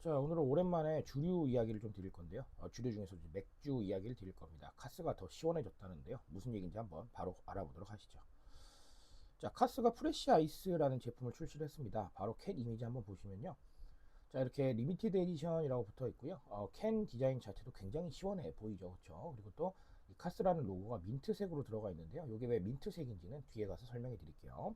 자, 오늘은 오랜만에 주류 이야기를 좀 드릴 건데요. 주류 중에서 이제 맥주 이야기를 드릴 겁니다. 카스가 더 시원해졌다는데요. 무슨 얘기인지 한번 바로 알아보도록 하시죠. 자, 카스가 프레시 아이스라는 제품을 출시를 했습니다. 바로 캔 이미지 한번 보시면요. 자, 이렇게 리미티드 에디션이라고 붙어 있고요. 캔 디자인 자체도 굉장히 시원해 보이죠. 그렇죠? 그리고 또 이 카스라는 로고가 민트색으로 들어가 있는데요. 이게 왜 민트색인지는 뒤에 가서 설명해 드릴게요.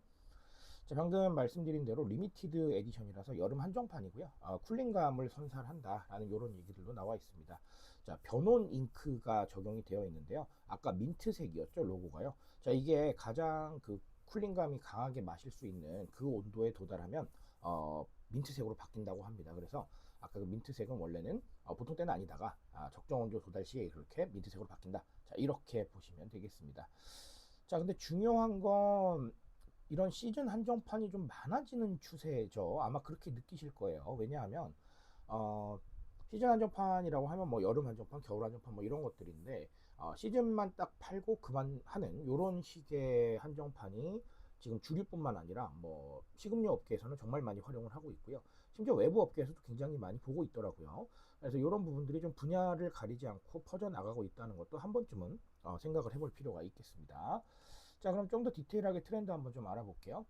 자, 방금 말씀드린 대로 리미티드 에디션이라서 여름 한정판이고요. 쿨링감을 선사한다라는 이런 얘기들도 나와 있습니다. 자, 변온 잉크가 적용이 되어 있는데요. 아까 민트색이었죠, 로고가요. 자, 이게 가장 그 쿨링감이 강하게 마실 수 있는 그 온도에 도달하면 민트색으로 바뀐다고 합니다. 그래서 아까 그 민트색은 원래는 보통 때는 아니다가 적정 온도 도달 시에 그렇게 민트색으로 바뀐다. 자, 이렇게 보시면 되겠습니다. 자, 근데 중요한 건 이런 시즌 한정판이 좀 많아지는 추세죠. 아마 그렇게 느끼실 거예요. 왜냐하면 어, 시즌 한정판이라고 하면 뭐 여름 한정판, 겨울 한정판 뭐 이런 것들인데 시즌만 딱 팔고 그만하는 이런 식의 한정판이 지금 주류뿐만 아니라 뭐 식음료 업계에서는 정말 많이 활용을 하고 있고요. 심지어 외부 업계에서도 굉장히 많이 보고 있더라고요. 그래서 이런 부분들이 좀 분야를 가리지 않고 퍼져 나가고 있다는 것도 한 번쯤은 생각을 해볼 필요가 있겠습니다. 자, 그럼 좀 더 디테일하게 트렌드 한번 좀 알아볼게요.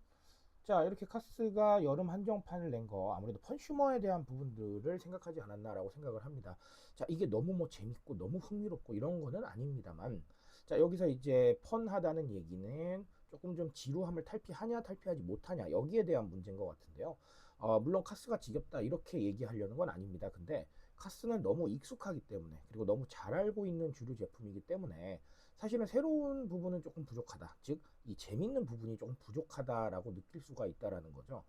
자, 이렇게 카스가 여름 한정판을 낸 거 아무래도 컨슈머에 대한 부분들을 생각하지 않았나라고 생각을 합니다. 자, 이게 너무 뭐 재밌고 너무 흥미롭고 이런 거는 아닙니다만, 자, 여기서 이제 펀하다는 얘기는 조금 좀 지루함을 탈피하냐 탈피하지 못하냐 여기에 대한 문제인 것 같은데요. 물론 카스가 지겹다 이렇게 얘기하려는 건 아닙니다. 근데 카스는 너무 익숙하기 때문에, 그리고 너무 잘 알고 있는 주류 제품이기 때문에 사실은 새로운 부분은 조금 부족하다. 즉, 이 재밌는 부분이 조금 부족하다라고 느낄 수가 있다라는 거죠.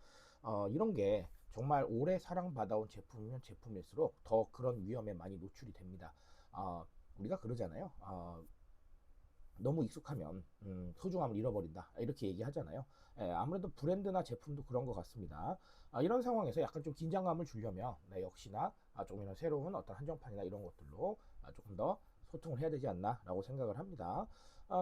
이런 게 정말 오래 사랑받아온 제품이면 제품일수록 더 그런 위험에 많이 노출이 됩니다. 우리가 그러잖아요. 너무 익숙하면 소중함을 잃어버린다 이렇게 얘기하잖아요. 아무래도 브랜드나 제품도 그런 것 같습니다. 이런 상황에서 약간 좀 긴장감을 주려면 역시나 조금이나 새로운 어떤 한정판이나 이런 것들로 조금 더 소통을 해야 되지 않나 라고 생각을 합니다.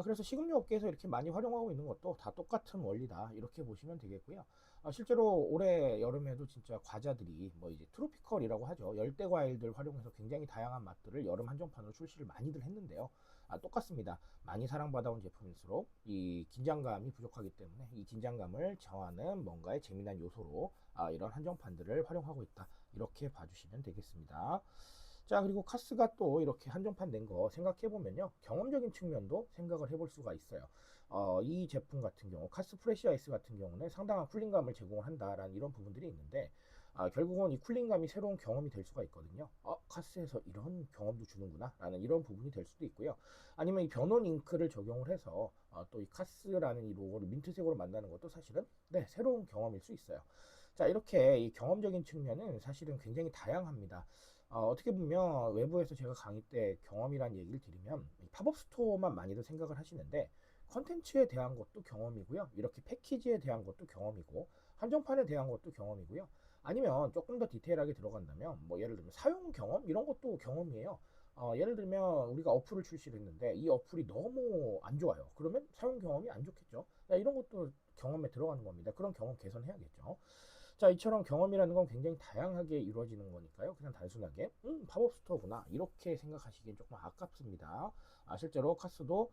그래서 식음료 업계에서 이렇게 많이 활용하고 있는 것도 다 똑같은 원리다 이렇게 보시면 되겠고요. 실제로 올해 여름에도 진짜 과자들이 뭐 이제 트로피컬이라고 하죠. 열대 과일들 활용해서 굉장히 다양한 맛들을 여름 한정판으로 출시를 많이들 했는데요. 똑같습니다. 많이 사랑받아온 제품일수록 이 긴장감이 부족하기 때문에 이 긴장감을 저하는 뭔가의 재미난 요소로 이런 한정판들을 활용하고 있다 이렇게 봐주시면 되겠습니다. 자, 그리고 카스가 또 이렇게 한정판 낸 거 생각해 보면요, 경험적인 측면도 생각을 해볼 수가 있어요. 이 제품 같은 경우 카스 프레시 아이스 같은 경우는 상당한 쿨링감을 제공을 한다라는 이런 부분들이 있는데, 결국은 이 쿨링감이 새로운 경험이 될 수가 있거든요. 카스에서 이런 경험도 주는구나 라는 이런 부분이 될 수도 있고요. 아니면 이 변온 잉크를 적용을 해서 또 이 카스라는 이 로고를 민트색으로 만드는 것도 사실은 새로운 경험일 수 있어요. 자, 이렇게 이 경험적인 측면은 사실은 굉장히 다양합니다. 어떻게 보면 외부에서 제가 강의 때 경험이란 얘기를 드리면 팝업 스토어만 많이들 생각을 하시는데, 컨텐츠에 대한 것도 경험이고요. 이렇게 패키지에 대한 것도 경험이고, 한정판에 대한 것도 경험이고요. 아니면 조금 더 디테일하게 들어간다면, 뭐 예를 들면 사용 경험 이런 것도 경험이에요. 예를 들면 우리가 어플을 출시를 했는데 이 어플이 너무 안 좋아요. 그러면 사용 경험이 안 좋겠죠. 이런 것도 경험에 들어가는 겁니다. 그런 경험 개선해야겠죠. 자, 이처럼 경험이라는 건 굉장히 다양하게 이루어지는 거니까요. 그냥 단순하게 팝업 스토어구나 이렇게 생각하시기엔 조금 아깝습니다. 실제로 카스도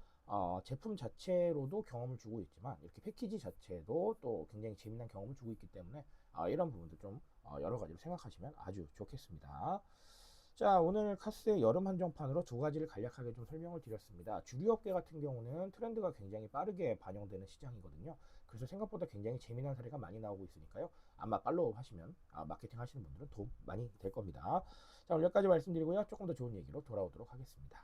제품 자체로도 경험을 주고 있지만 이렇게 패키지 자체도 또 굉장히 재미난 경험을 주고 있기 때문에 이런 부분도 좀 여러 가지로 생각하시면 아주 좋겠습니다. 자, 오늘 카스의 여름 한정판으로 두 가지를 간략하게 좀 설명을 드렸습니다. 주류업계 같은 경우는 트렌드가 굉장히 빠르게 반영되는 시장이거든요. 그래서 생각보다 굉장히 재미난 사례가 많이 나오고 있으니까요. 아마 팔로우 하시면 마케팅 하시는 분들은 도움 많이 될 겁니다. 자, 오늘 여기까지 말씀드리고요. 조금 더 좋은 얘기로 돌아오도록 하겠습니다.